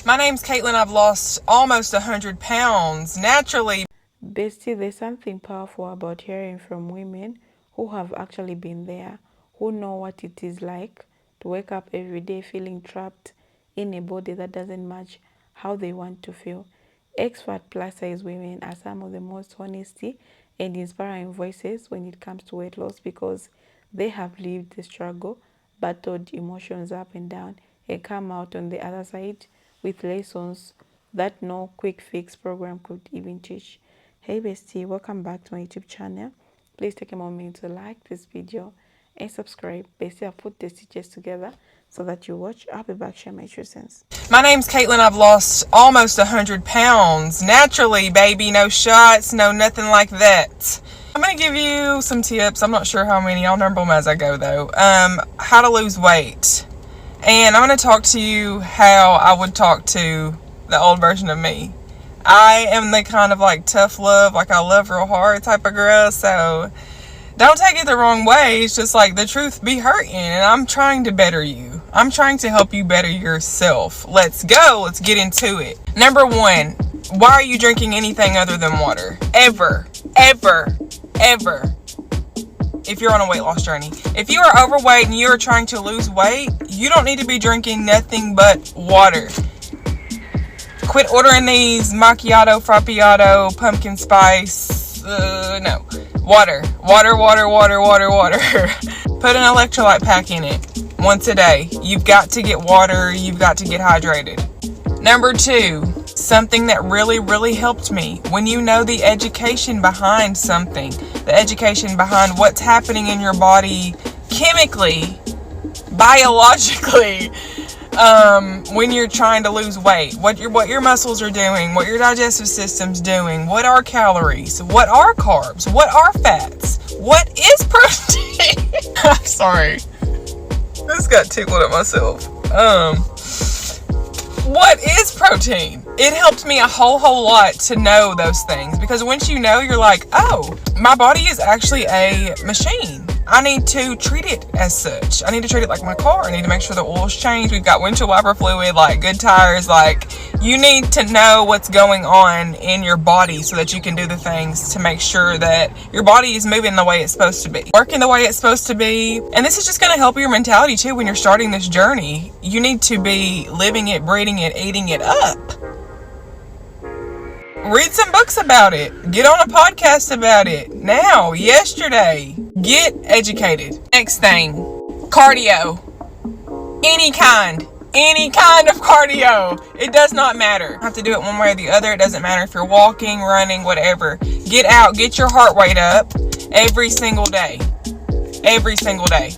My name's Caitlin. I've lost almost 100 pounds naturally. Bestie, there's something powerful about hearing from women who have actually been there, who know what it is like to wake up every day feeling trapped in a body that doesn't match how they want to feel. Expert plus size women are some of the most honesty and inspiring voices when it comes to weight loss because they have lived the struggle, battled emotions up and down, and come out on the other side with lessons that no quick fix program could even teach. Hey bestie, welcome back to my YouTube channel. Please take a moment to like this video and subscribe. Bestie, I've put the stitches together so that you watch. I'll be back, share my 2 cents. My name's Caitlin. I've lost almost 100 pounds naturally, baby. No shots, no nothing like that. I'm going to give you some tips. I'm not sure how many. I'll number them as I go though. How to lose weight. And I'm going to talk to you how I would talk to the old version of me. I am the kind of like tough love, like I love real hard type of girl, so don't take it the wrong way. It's just like the truth be hurting, and I'm trying to better you. I'm trying to help you better yourself. Let's go. Let's get into it. Number 1, why are you drinking anything other than water? Ever. If you're on a weight loss journey. If you are overweight and you are trying to lose weight, you don't need to be drinking nothing but water. Quit ordering these macchiato, frappiato, pumpkin spice. No. Water. Put an electrolyte pack in it once a day. You've got to get water. You've got to get hydrated. Number 2, something that really helped me. When you know the education behind something, the education behind what's happening in your body chemically, biologically, when you're trying to lose weight, what your muscles are doing, what your digestive system's doing, what are calories, what are carbs, what are fats, what is protein. I'm sorry, this got tickled at myself. What is protein? It helped me a whole lot to know those things, because once you know, you're like, oh, my body is actually a machine. I need to treat it as such. I need to treat it like my car. I need to make sure the oil's changed. We've got windshield wiper fluid, like good tires. Like, you need to know what's going on in your body so that you can do the things to make sure that your body is moving the way it's supposed to be, working the way it's supposed to be. And this is just going to help your mentality too when you're starting this journey. You need to be living it, breathing it, eating it up. Read some books about it. Get on a podcast about it. Now, yesterday. Get educated. Next thing, cardio. Any kind of cardio. It does not matter. You have to do it one way or the other. It doesn't matter if you're walking, running, whatever. Get out, get your heart rate up every single day. Every single day.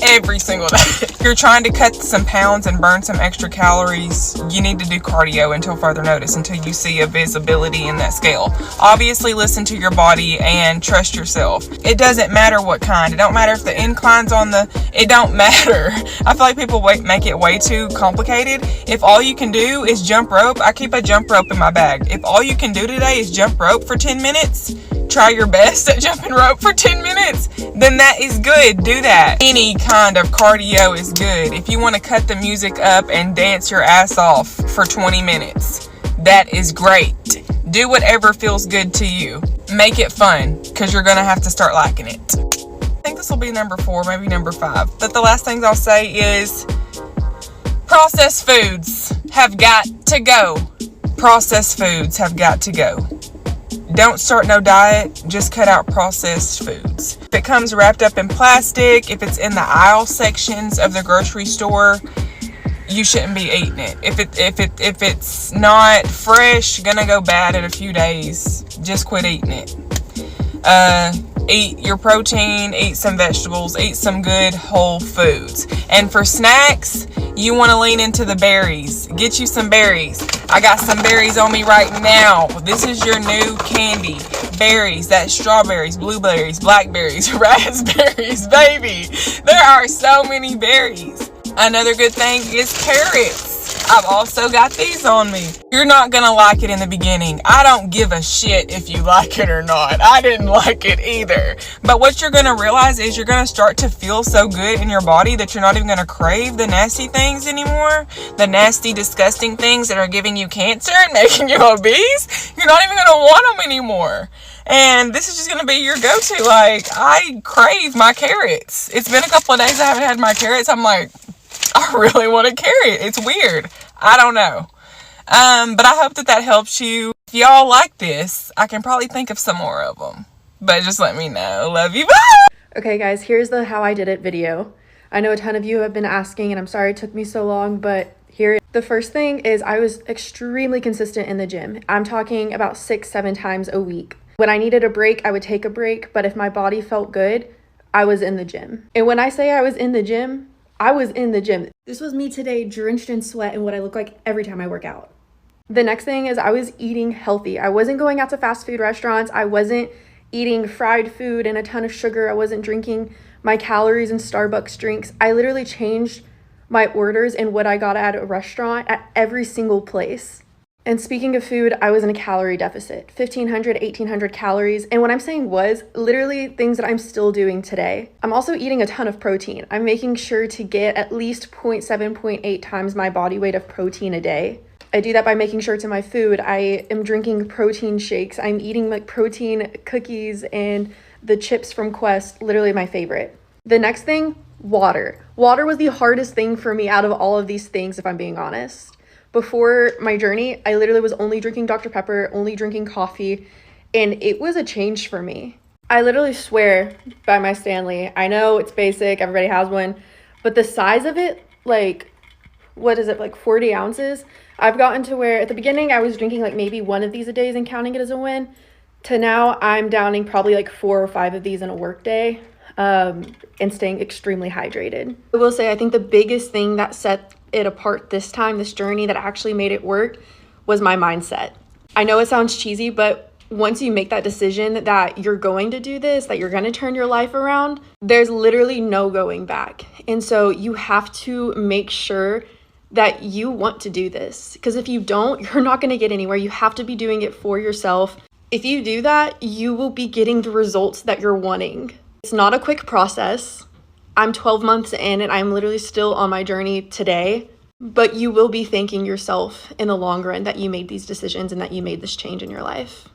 If you're trying to cut some pounds and burn some extra calories, you need to do cardio until further notice, until you see a visibility in that scale. Obviously, listen to your body and trust yourself. It doesn't matter what kind. It don't matter if the incline's on the... It don't matter. I feel like people make it way too complicated. If all you can do is jump rope, I keep a jump rope in my bag. If all you can do today is jump rope for 10 minutes, try your best at jumping rope for 10 minutes, then that is good. Do that. Any kind of cardio is good. If you want to cut the music up and dance your ass off for 20 minutes, that is great. Do whatever feels good to you. Make it fun, because you're going to have to start liking it. I think this will be number 4, maybe number 5. But the last things I'll say is processed foods have got to go. Processed foods have got to go. Don't start no diet, just cut out processed foods. If it comes wrapped up in plastic, if it's in the aisle sections of the grocery store, you shouldn't be eating it. If it's not fresh, gonna go bad in a few days, just quit eating it. Eat your protein, eat some vegetables, eat some good whole foods. And for snacks, you want to lean into the berries. Get you some berries. I got some berries on me right now. This is your new candy. Berries, that's strawberries, blueberries, blackberries, raspberries, baby. There are so many berries. Another good thing is carrots. I've also got these on me. You're not gonna like it in the beginning. I don't give a shit if you like it or not. I didn't like it either. But what you're gonna realize is you're gonna start to feel so good in your body that you're not even gonna crave the nasty things anymore. The nasty, disgusting things that are giving you cancer and making you obese. You're not even gonna want them anymore. And this is just gonna be your go-to. Like, I crave my carrots. It's been a couple of days I haven't had my carrots. I'm like, I really want a carrot. It's weird. I don't know. But I hope that helps you. If y'all like this, I can probably think of some more of them. But just let me know. Love you. Bye! Okay guys, here's the how I did it video. I know a ton of you have been asking and I'm sorry it took me so long, but here. The first thing is I was extremely consistent in the gym. I'm talking about 6-7 times a week. When I needed a break, I would take a break, but if my body felt good, I was in the gym. And when I say I was in the gym, I was in the gym. This was me today, drenched in sweat and what I look like every time I work out. The next thing is I was eating healthy. I wasn't going out to fast food restaurants. I wasn't eating fried food and a ton of sugar. I wasn't drinking my calories in Starbucks drinks. I literally changed my orders and what I got at a restaurant at every single place. And speaking of food, I was in a calorie deficit, 1,500, 1,800 calories. And what I'm saying was literally things that I'm still doing today. I'm also eating a ton of protein. I'm making sure to get at least 0.7, 0.8 times my body weight of protein a day. I do that by making sure to my food. I am drinking protein shakes. I'm eating like protein cookies and the chips from Quest, literally my favorite. The next thing, water. Water was the hardest thing for me out of all of these things, if I'm being honest. Before my journey, I literally was only drinking Dr. Pepper, only drinking coffee, and it was a change for me. I literally swear by my Stanley. I know it's basic, everybody has one, but the size of it, like, what is it, like 40 ounces? I've gotten to where at the beginning I was drinking like maybe one of these a day and counting it as a win, to now I'm downing probably like 4 or 5 of these in a work day, and staying extremely hydrated. I will say I think the biggest thing that set it apart this time, this journey that actually made it work, was my mindset. I know it sounds cheesy, but once you make that decision that you're going to do this, that you're going to turn your life around, there's literally no going back. And so you have to make sure that you want to do this, because if you don't, you're not going to get anywhere. You have to be doing it for yourself. If you do that, you will be getting the results that you're wanting. It's not a quick process. I'm 12 months in and I'm literally still on my journey today, but you will be thanking yourself in the long run that you made these decisions and that you made this change in your life.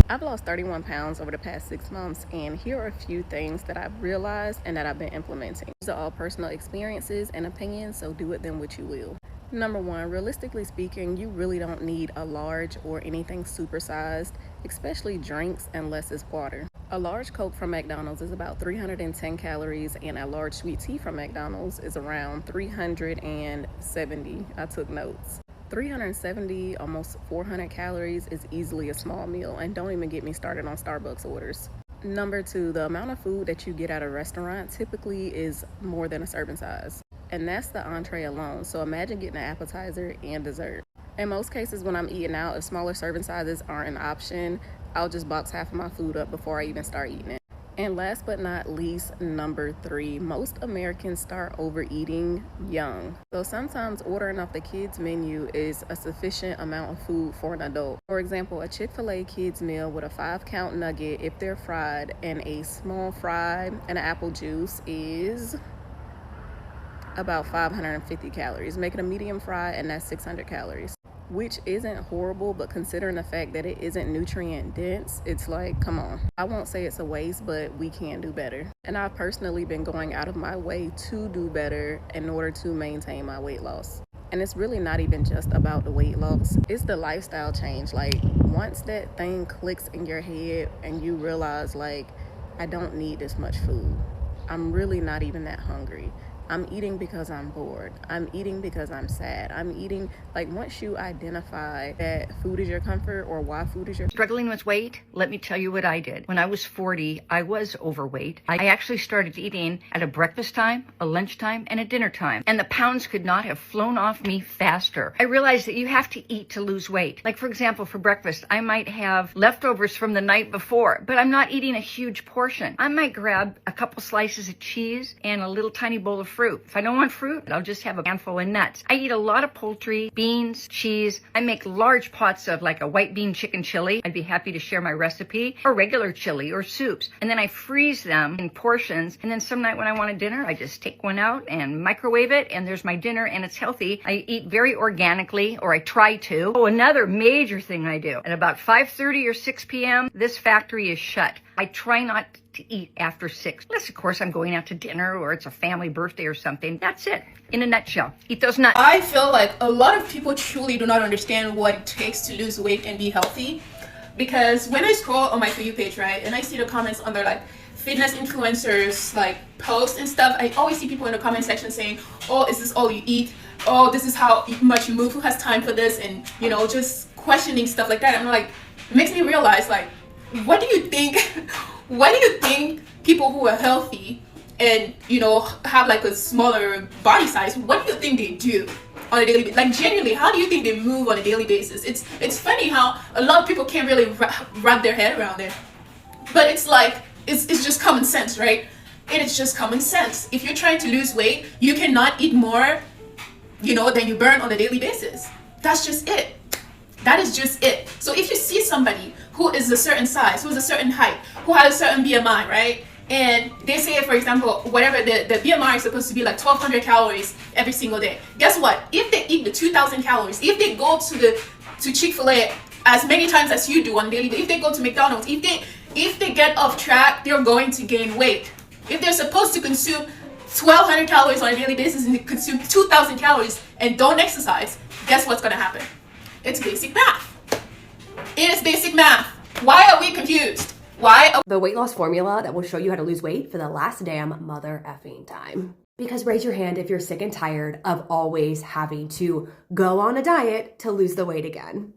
I've lost 31 pounds over the past 6 months, and here are a few things that I've realized and that I've been implementing. These are all personal experiences and opinions, so do with them what you will. Number 1, realistically speaking, you really don't need a large or anything supersized, especially drinks, unless it's water. A large Coke from McDonald's is about 310 calories, and a large sweet tea from McDonald's is around 370. I took notes. 370, almost 400 calories is easily a small meal, and don't even get me started on Starbucks orders. Number 2, the amount of food that you get at a restaurant typically is more than a serving size, and that's the entree alone. So imagine getting an appetizer and dessert. In most cases, when I'm eating out, if smaller serving sizes aren't an option, I'll just box half of my food up before I even start eating it. And last but not least, number 3, most Americans start overeating young. So sometimes ordering off the kids menu is a sufficient amount of food for an adult. For example, a Chick-fil-A kids meal with a 5-count nugget if they're fried and a small fry and an apple juice is about 550 calories. Make it a medium fry and that's 600 calories. Which isn't horrible, but considering the fact that it isn't nutrient dense, it's like, come on. I won't say it's a waste, but we can do better. And I've personally been going out of my way to do better in order to maintain my weight loss. And it's really not even just about the weight loss, it's the lifestyle change. Like, once that thing clicks in your head and you realize, like, I don't need this much food. I'm really not even that hungry. I'm eating because I'm bored. I'm eating because I'm sad. I'm eating, like, once you identify that food is your comfort or why food is your Struggling with weight? Let me tell you what I did. When I was 40, I was overweight. I actually started eating at a breakfast time, a lunch time, and a dinner time. And the pounds could not have flown off me faster. I realized that you have to eat to lose weight. Like, for example, for breakfast, I might have leftovers from the night before, but I'm not eating a huge portion. I might grab a couple slices of cheese and a little tiny bowl of fruit. If I don't want fruit, I'll just have a handful of nuts. I eat a lot of poultry, beans, cheese. I make large pots of like a white bean chicken chili. I'd be happy to share my recipe, or regular chili or soups. And then I freeze them in portions. And then some night when I want a dinner, I just take one out and microwave it. And there's my dinner, and it's healthy. I eat very organically, or I try to. Oh, another major thing I do. At about 5:30 or 6 p.m., this factory is shut. I try not to eat after 6. Unless, of course, I'm going out to dinner or it's a family birthday or something. That's it. In a nutshell. Eat those nuts. I feel like a lot of people truly do not understand what it takes to lose weight and be healthy. Because when I scroll on my For You page, right, and I see the comments under like fitness influencers like posts and stuff, I always see people in the comment section saying, oh, is this all you eat? Oh, this is how much you move. Who has time for this? And, you know, just questioning stuff like that. I'm like, it makes me realize, like, what do you think people who are healthy and, you know, have like a smaller body size, what do you think they do on a daily basis? Like, genuinely, how do you think they move on a daily basis? It's funny how a lot of people can't really wrap their head around it. But it's like, it's just common sense, right? It is just common sense. If you're trying to lose weight, you cannot eat more, you know, than you burn on a daily basis. That's just it. That is just it. So if you see somebody who is a certain size, who is a certain height, who has a certain BMI, right? And they say, for example, whatever the BMI is supposed to be like 1,200 calories every single day. Guess what? If they eat the 2,000 calories, if they go to Chick-fil-A as many times as you do on a daily basis, if they go to McDonald's, if they get off track, they're going to gain weight. If they're supposed to consume 1,200 calories on a daily basis and they consume 2,000 calories and don't exercise, guess what's going to happen? It's basic math. It is basic math. Why are we confused? The weight loss formula that will show you how to lose weight for the last damn mother effing time. Because raise your hand if you're sick and tired of always having to go on a diet to lose the weight again.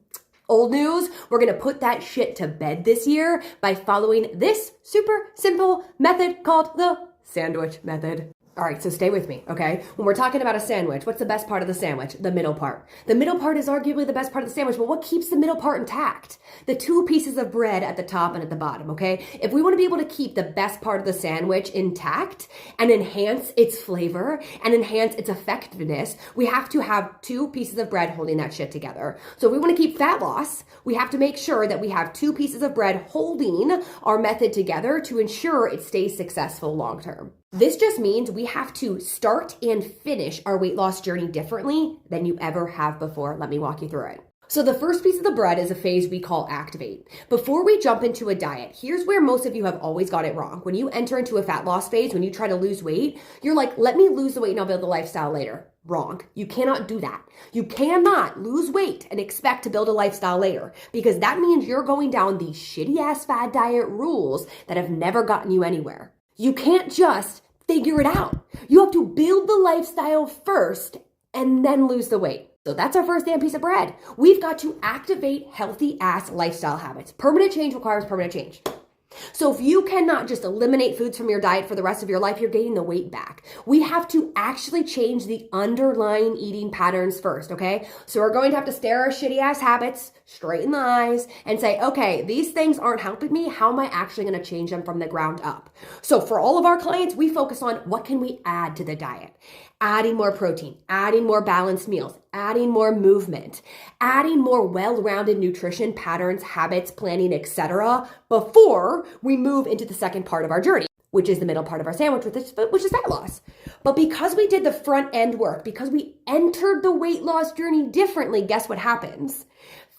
Old news, we're gonna put that shit to bed this year by following this super simple method called the sandwich method. All right, so stay with me, okay? When we're talking about a sandwich, what's the best part of the sandwich? The middle part. The middle part is arguably the best part of the sandwich, but what keeps the middle part intact? The 2 pieces of bread at the top and at the bottom, okay? If we want to be able to keep the best part of the sandwich intact and enhance its flavor and enhance its effectiveness, we have to have 2 pieces of bread holding that shit together. So if we want to keep fat loss, we have to make sure that we have 2 pieces of bread holding our method together to ensure it stays successful long term. This just means we have to start and finish our weight loss journey differently than you ever have before. Let me walk you through it. So the first piece of the bread is a phase we call activate. Before we jump into a diet, here's where most of you have always got it wrong. When you enter into a fat loss phase, when you try to lose weight, you're like, let me lose the weight and I'll build the lifestyle later. Wrong. You cannot do that. You cannot lose weight and expect to build a lifestyle later, because that means you're going down these shitty ass fad diet rules that have never gotten you anywhere. You can't just figure it out. You have to build the lifestyle first and then lose the weight. So that's our first damn piece of bread. We've got to activate healthy ass lifestyle habits. Permanent change requires permanent change. So if you cannot just eliminate foods from your diet for the rest of your life, you're gaining the weight back. We have to actually change the underlying eating patterns first, okay? So we're going to have to stare our shitty ass habits straight in the eyes and say, okay, these things aren't helping me. How am I actually going to change them from the ground up? So for all of our clients, we focus on what can we add to the diet? Adding more protein, adding more balanced meals, adding more movement, adding more well-rounded nutrition patterns, habits, planning, etc. before we move into the second part of our journey, which is the middle part of our sandwich, which is fat loss. But because we did the front end work, because we entered the weight loss journey differently, guess what happens?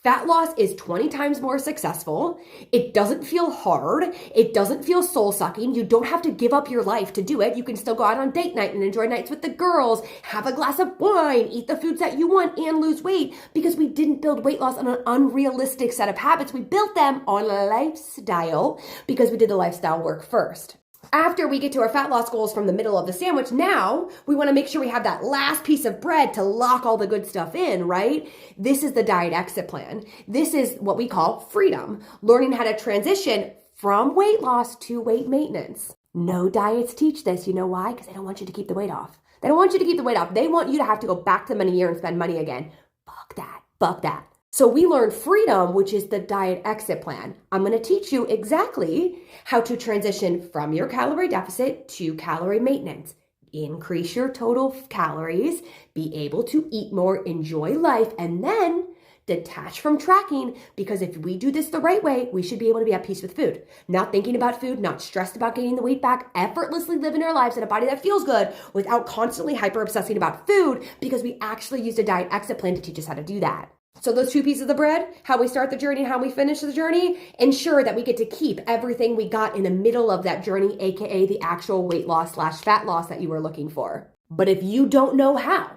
Fat loss is 20 times more successful. It doesn't feel hard. It doesn't feel soul-sucking. You don't have to give up your life to do it. You can still go out on date night and enjoy nights with the girls, have a glass of wine, eat the foods that you want, and lose weight, because we didn't build weight loss on an unrealistic set of habits. We built them on a lifestyle because we did the lifestyle work first. After we get to our fat loss goals from the middle of the sandwich, now we want to make sure we have that last piece of bread to lock all the good stuff in, right? This is the diet exit plan. This is what we call freedom, learning how to transition from weight loss to weight maintenance. No diets teach this. You know why? Because they don't want you to keep the weight off. They don't want you to keep the weight off. They want you to have to go back to them in a year and spend money again. Fuck that. Fuck that. So we learn freedom, which is the diet exit plan. I'm going to teach you exactly how to transition from your calorie deficit to calorie maintenance. increase your total calories, be able to eat more, enjoy life, and then detach from tracking, because if we do this the right way, we should be able to be at peace with food. Not thinking about food, not stressed about getting the weight back, effortlessly living our lives in a body that feels good without constantly hyper obsessing about food, because we actually used a diet exit plan to teach us how to do that. So those two pieces of the bread, how we start the journey and how we finish the journey, ensure that we get to keep everything we got in the middle of that journey, aka the actual weight loss / fat loss that you were looking for. But if you don't know how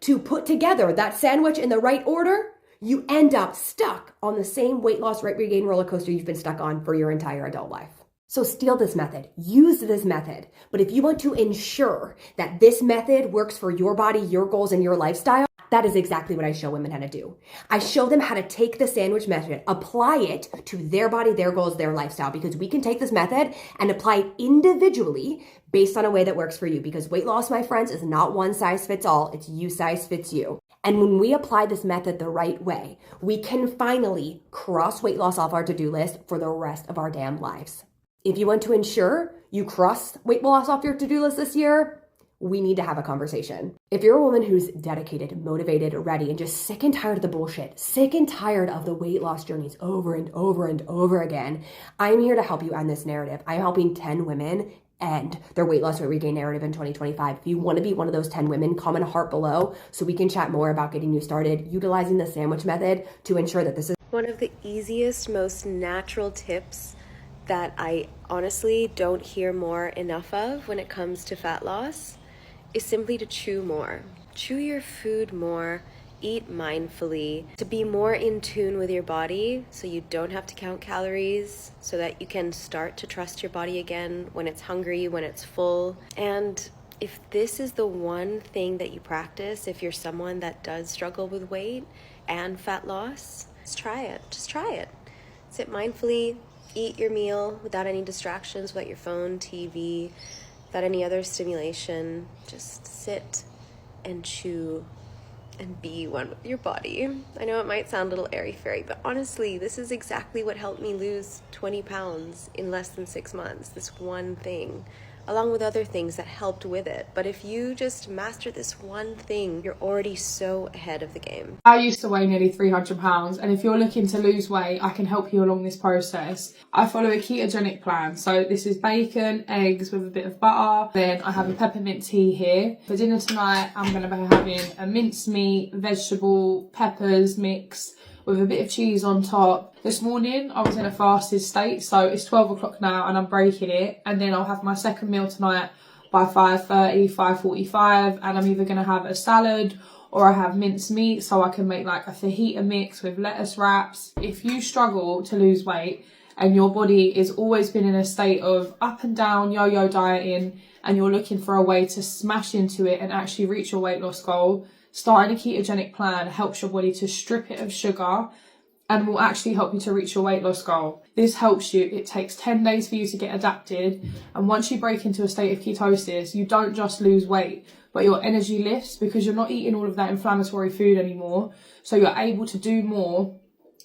to put together that sandwich in the right order, you end up stuck on the same weight loss, weight regain roller coaster you've been stuck on for your entire adult life. So steal this method, use this method. But if you want to ensure that this method works for your body, your goals, and your lifestyle, that is exactly what I show women how to do. I show them how to take the sandwich method, apply it to their body, their goals, their lifestyle, because we can take this method and apply it individually based on a way that works for you. Because weight loss, my friends, is not one size fits all. It's you size fits you. And when we apply this method the right way, we can finally cross weight loss off our to-do list for the rest of our damn lives. If you want to ensure you cross weight loss off your to-do list this year, we need to have a conversation. If you're a woman who's dedicated, motivated, ready, and just sick and tired of the bullshit, sick and tired of the weight loss journeys over and over and over again, I'm here to help you end this narrative. I'm helping 10 women end their weight loss, weight regain narrative in 2025. If you want to be one of those 10 women, comment a heart below so we can chat more about getting you started utilizing the sandwich method to ensure that this is one of the easiest, most natural tips that I honestly don't hear more enough of when it comes to fat loss is simply to chew more. Chew your food more, eat mindfully, to be more in tune with your body so you don't have to count calories, so that you can start to trust your body again when it's hungry, when it's full. And if this is the one thing that you practice, if you're someone that does struggle with weight and fat loss, just try it. Just try it. Sit mindfully, eat your meal without any distractions, without your phone, TV, without any other stimulation. Just sit and chew and be one with your body. I know it might sound a little airy-fairy, but honestly, this is exactly what helped me lose 20 pounds in less than 6 months. This one thing, along with other things that helped with it. But if you just master this one thing, you're already so ahead of the game. I used to weigh nearly 300 pounds, and if you're looking to lose weight, I can help you along this process. I follow a ketogenic plan. So this is bacon, eggs with a bit of butter. Then I have a peppermint tea here. For dinner tonight, I'm going to be having a mincemeat, vegetable, peppers mix with a bit of cheese on top. This morning I was in a fasted state, so it's 12 o'clock now and I'm breaking it, and then I'll have my second meal tonight by 5:30, 5:45, and I'm either going to have a salad or I have minced meat, so I can make like a fajita mix with lettuce wraps. If you struggle to lose weight and your body has always been in a state of up and down yo-yo dieting, and you're looking for a way to smash into it and actually reach your weight loss goal, starting a ketogenic plan helps your body to strip it of sugar and will actually help you to reach your weight loss goal. This helps you. It takes 10 days for you to get adapted, and once you break into a state of ketosis, you don't just lose weight, but your energy lifts because you're not eating all of that inflammatory food anymore, so you're able to do more,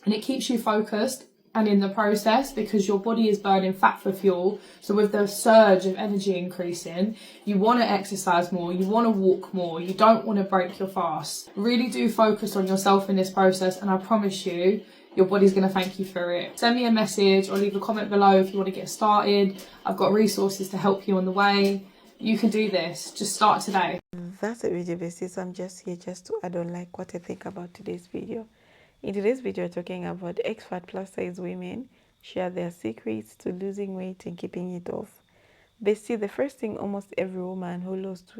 and it keeps you focused. And in the process, because your body is burning fat for fuel, so with the surge of energy increasing, you want to exercise more, you want to walk more, you don't want to break your fast. Really do focus on yourself in this process, and I promise you, your body's going to thank you for it. Send me a message or leave a comment below if you want to get started. I've got resources to help you on the way. You can do this. Just start today. That's it, video basis. I'm just here just to add on like what I think about today's video. In today's video, we're talking about ex-fat plus size women share their secrets to losing weight and keeping it off. Basically, the first thing almost every woman who lost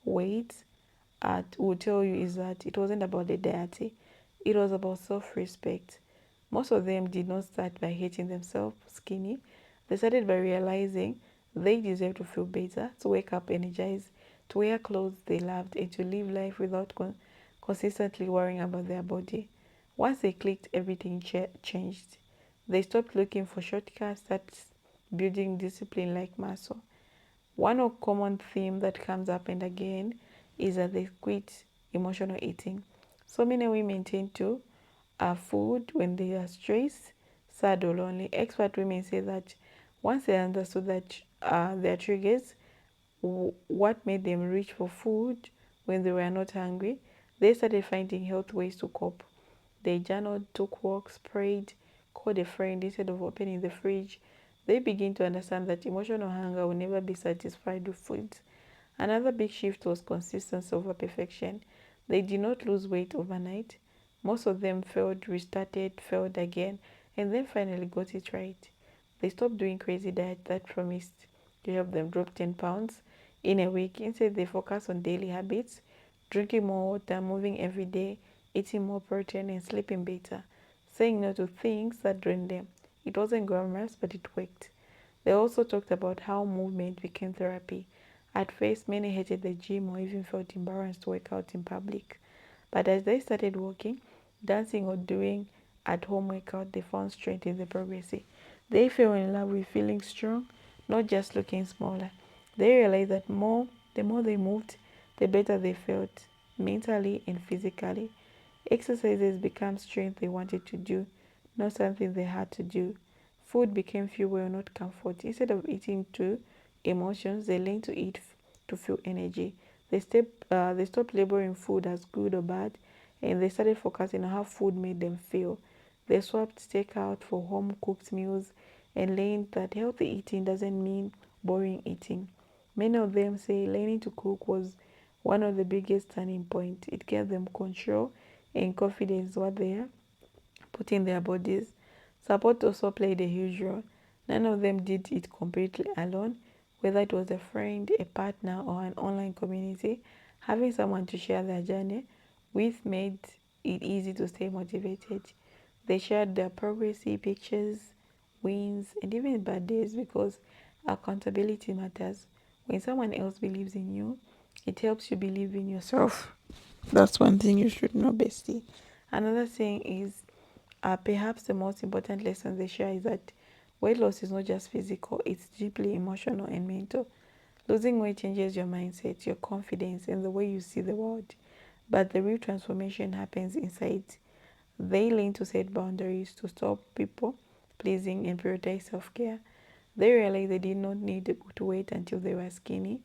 weight will tell you is that it wasn't about the diet, it was about self-respect. Most of them did not start by hating themselves skinny. They started by realizing they deserve to feel better, to wake up energized, to wear clothes they loved, and to live life without consistently worrying about their body. Once they clicked, everything changed. They stopped looking for shortcuts, started building discipline like muscle. One common theme that comes up and again is that they quit emotional eating. So many women tend to have food when they are stressed, sad or lonely. Expert women say that once they understood that their triggers, what made them reach for food when they were not hungry. They started finding health ways to cope. They journaled, took walks, prayed, called a friend instead of opening the fridge. They begin to understand that emotional hunger will never be satisfied with food. Another big shift was consistency over perfection. They did not lose weight overnight. Most of them failed, restarted, failed again, and then finally got it right. They stopped doing crazy diets that promised to help them drop 10 pounds in a week. Instead, they focused on daily habits, drinking more water, moving every day, eating more protein, and sleeping better, saying no to things that drained them. It wasn't glamorous, but it worked. They also talked about how movement became therapy. At first, many hated the gym or even felt embarrassed to work out in public. But as they started walking, dancing, or doing at-home workout, they found strength in the progress. They fell in love with feeling strong, not just looking smaller. They realized that the more they moved, the better they felt, mentally and physically. Exercises became strength they wanted to do, not something they had to do. Food became fuel, not comfort. Instead of eating to emotions, they learned to eat to feel energy. They stopped labeling food as good or bad, and they started focusing on how food made them feel. They swapped takeout for home cooked meals and learned that healthy eating doesn't mean boring eating. Many of them say learning to cook was one of the biggest turning points. It gave them control and confidence what they are putting in their bodies. Support also played a huge role. None of them did it completely alone, whether it was a friend, a partner, or an online community. Having someone to share their journey with made it easy to stay motivated. They shared their progress, pictures, wins, and even bad days because accountability matters. When someone else believes in you, it helps you believe in yourself. That's one thing you should know, bestie. Another thing is, perhaps the most important lesson they share is that weight loss is not just physical, it's deeply emotional and mental. Losing weight changes your mindset, your confidence, and the way you see the world. But the real transformation happens inside. They learn to set boundaries, to stop people pleasing, and prioritize self care. They realized they did not need to wait until they were skinny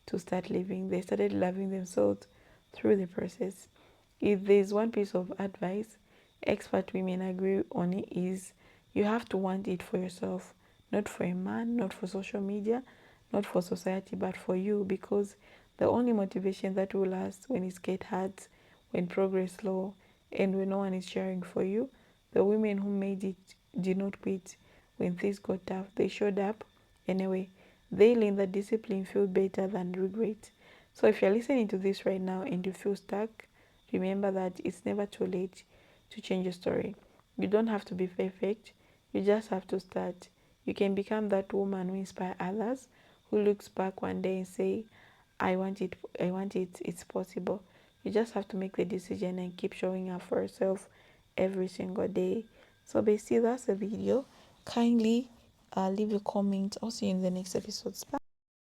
to start living. They started loving themselves through the process. If there's one piece of advice expert women agree on, it is you have to want it for yourself, not for a man, not for social media, not for society, but for you, because the only motivation that will last when it gets hard, when progress slow, and when no one is cheering for you. The women who made it did not quit when things got tough. They showed up anyway. They learned that discipline feels better than regret. So if you're listening to this right now and you feel stuck, remember that it's never too late to change your story. You don't have to be perfect. You just have to start. You can become that woman who inspires others, who looks back one day and say, I want it, it's possible. You just have to make the decision and keep showing up for yourself every single day. So basically, that's the video. Kindly leave a comment. I'll see you in the next episodes. Bye.